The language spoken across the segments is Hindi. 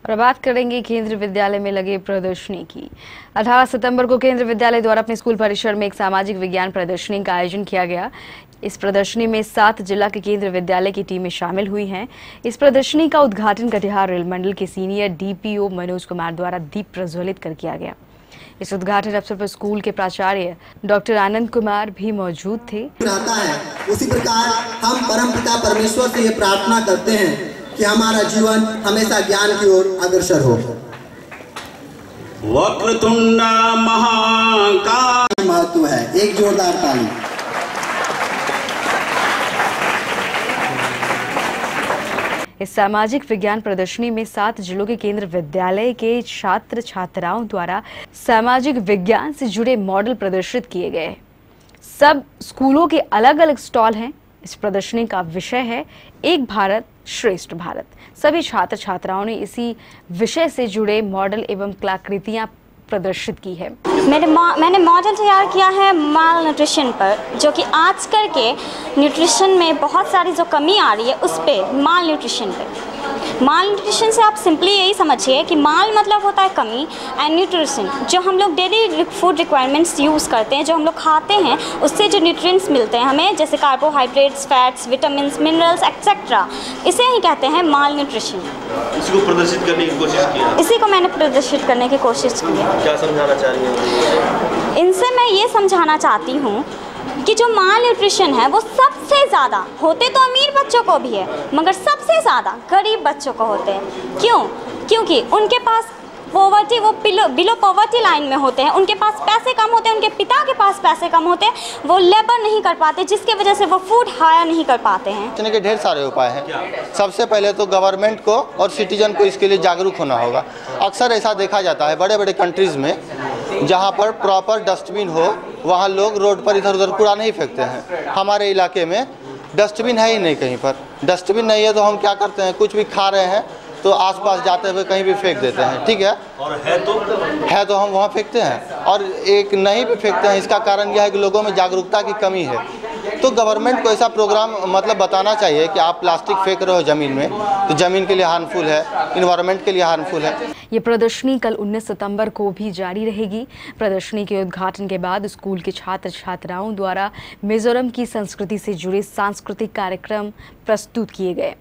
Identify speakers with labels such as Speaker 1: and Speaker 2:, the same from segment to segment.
Speaker 1: और बात करेंगे केंद्रीय विद्यालय में लगे प्रदर्शनी की। 18 सितंबर को केंद्रीय विद्यालय द्वारा अपने स्कूल परिसर में एक सामाजिक विज्ञान प्रदर्शनी का आयोजन किया गया। इस प्रदर्शनी में 7 जिला के केंद्रीय विद्यालय की टीमें शामिल हुई हैं। इस प्रदर्शनी का उद्घाटन कटिहार रेल मंडल के सीनियर डीपीओ मनोज कुमार द्वारा दीप प्रज्वलित कर किया गया। इस उद्घाटन अवसर पर स्कूल के प्राचार्य डॉक्टर आनंद कुमार भी मौजूद थे।
Speaker 2: उसी प्रकार हम परमपिता परमेश्वर से ये प्रार्थना करते हैं कि हमारा जीवन हमेशा ज्ञान की ओर अग्रसर हो।
Speaker 3: वक्रतुंड महाकाय
Speaker 2: महत्व है, एक जोरदार ताली।
Speaker 1: इस सामाजिक विज्ञान प्रदर्शनी में 7 जिलों के केंद्रीय विद्यालय के छात्र छात्राओं द्वारा सामाजिक विज्ञान से जुड़े मॉडल प्रदर्शित किए गए। सब स्कूलों के अलग अलग स्टॉल हैं। इस प्रदर्शनी का विषय है एक भारत श्रेष्ठ भारत। सभी छात्र छात्राओं ने इसी विषय से जुड़े मॉडल एवं कलाकृतियां प्रदर्शित की है।
Speaker 4: मैंने मॉडल तैयार किया है माल न्यूट्रिशन पर, जो कि आजकल के न्यूट्रिशन में बहुत सारी जो कमी आ रही है उस पे, माल न्यूट्रिशन पे। माल न्यूट्रिशन से आप सिंपली यही समझिए कि माल मतलब होता है कमी, एंड न्यूट्रिशन जो हम लोग डेली फूड रिक्वायरमेंट्स यूज़ करते हैं, जो हम लोग खाते हैं, उससे जो न्यूट्रिएंट्स मिलते हैं हमें, जैसे carbohydrates, fats, vitamins, minerals etcetera, इसे ही कहते हैं माल न्यूट्रिशन।
Speaker 3: इसको प्रदर्शित करने की कोशिश की है।
Speaker 4: इसी को मैंने प्रदर्शित करने की कोशिश की है।
Speaker 3: क्या समझाना चाह रही हैं?
Speaker 4: इनसे मैं ये समझाना चाहती हूँ कि जो माल न्यूट्रिशन है वो सबसे ज़्यादा होते तो अमीर बच्चों को भी है, मगर सबसे ज़्यादा गरीब बच्चों को होते हैं। क्यों? क्योंकि उनके पास पॉवर्टी, वो बिलो पॉवर्टी लाइन में होते हैं, उनके पास पैसे कम होते हैं, उनके पिता के पास पैसे कम होते हैं, वो लेबर नहीं कर पाते, जिसकी वजह से वो फूड हायर नहीं कर पाते हैं।
Speaker 5: बचने के ढेर सारे उपाय हैं। सबसे पहले तो गवर्नमेंट को और सिटीजन को इसके लिए जागरूक होना होगा। अक्सर ऐसा देखा जाता है बड़े बड़े कंट्रीज़ में, जहाँ पर प्रॉपर डस्टबिन हो वहाँ लोग रोड पर इधर उधर कूड़ा नहीं फेंकते हैं। हमारे इलाके में डस्टबिन है ही नहीं, कहीं पर डस्टबिन नहीं है तो हम क्या करते हैं, कुछ भी खा रहे हैं तो आसपास जाते हुए कहीं भी फेंक देते हैं, ठीक है,
Speaker 3: और है तो
Speaker 5: हम वहाँ फेंकते हैं, और एक नहीं भी फेंकते हैं। इसका कारण यह है कि लोगों में जागरूकता की कमी है। तो गवर्नमेंट को ऐसा प्रोग्राम मतलब बताना चाहिए कि आप प्लास्टिक फेंक रहे हो ज़मीन में तो ज़मीन के लिए हार्मफुल है, इन्वायरमेंट के लिए हार्मफुल है।
Speaker 1: ये प्रदर्शनी कल 19 सितंबर को भी जारी रहेगी। प्रदर्शनी के उद्घाटन के बाद स्कूल के छात्र छात्राओं द्वारा मिजोरम की संस्कृति से जुड़े सांस्कृतिक कार्यक्रम प्रस्तुत किए गए।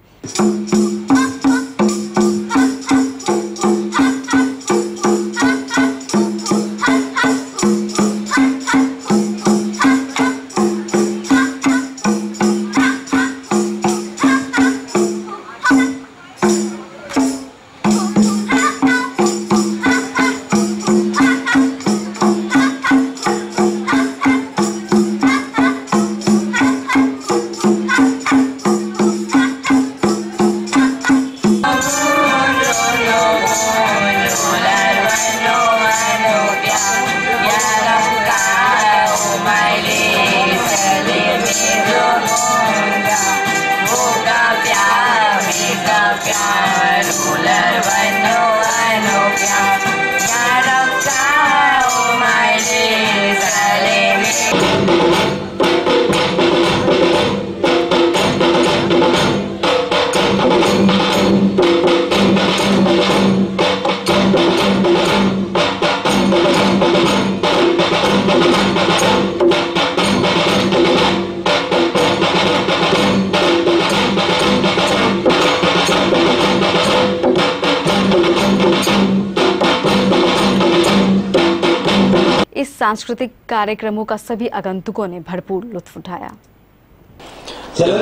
Speaker 1: इस सांस्कृतिक कार्यक्रमों का सभी आगंतुकों ने भरपूर लुत्फ उठाया।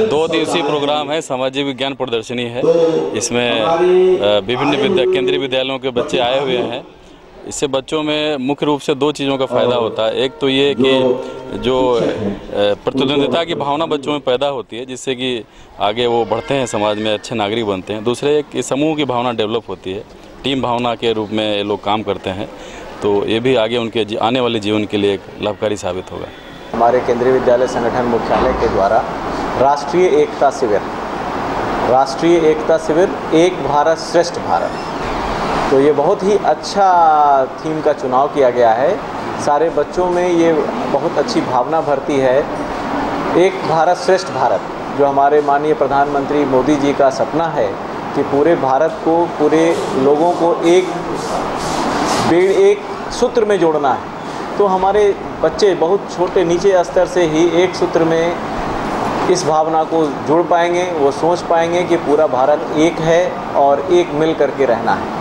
Speaker 6: 2 दिवसीय प्रोग्राम है, सामाजिक विज्ञान प्रदर्शनी है। इसमें विभिन्न केंद्रीय विद्यालयों के बच्चे आए हुए हैं। इससे बच्चों में मुख्य रूप से 2 चीज़ों का फ़ायदा होता है। एक तो ये कि जो प्रतिद्वंदिता की भावना बच्चों में पैदा होती है, जिससे कि आगे वो बढ़ते हैं, समाज में अच्छे नागरिक बनते हैं। दूसरे एक समूह की भावना डेवलप होती है, टीम भावना के रूप में ये लोग काम करते हैं, तो ये भी आगे उनके आने वाले जीवन के लिए एक लाभकारी साबित होगा।
Speaker 7: हमारे केंद्रीय विद्यालय संगठन मुख्यालय के द्वारा राष्ट्रीय एकता शिविर एक भारत श्रेष्ठ भारत, तो ये बहुत ही अच्छा थीम का चुनाव किया गया है। सारे बच्चों में ये बहुत अच्छी भावना भरती है। एक भारत श्रेष्ठ भारत जो हमारे माननीय प्रधानमंत्री मोदी जी का सपना है, तो कि पूरे भारत को, पूरे लोगों को एक सूत्र में जोड़ना है। तो हमारे बच्चे बहुत छोटे नीचे स्तर से ही एक सूत्र में इस भावना को जोड़ पाएंगे, वो सोच पाएंगे कि पूरा भारत एक है और एक मिल करके रहना है।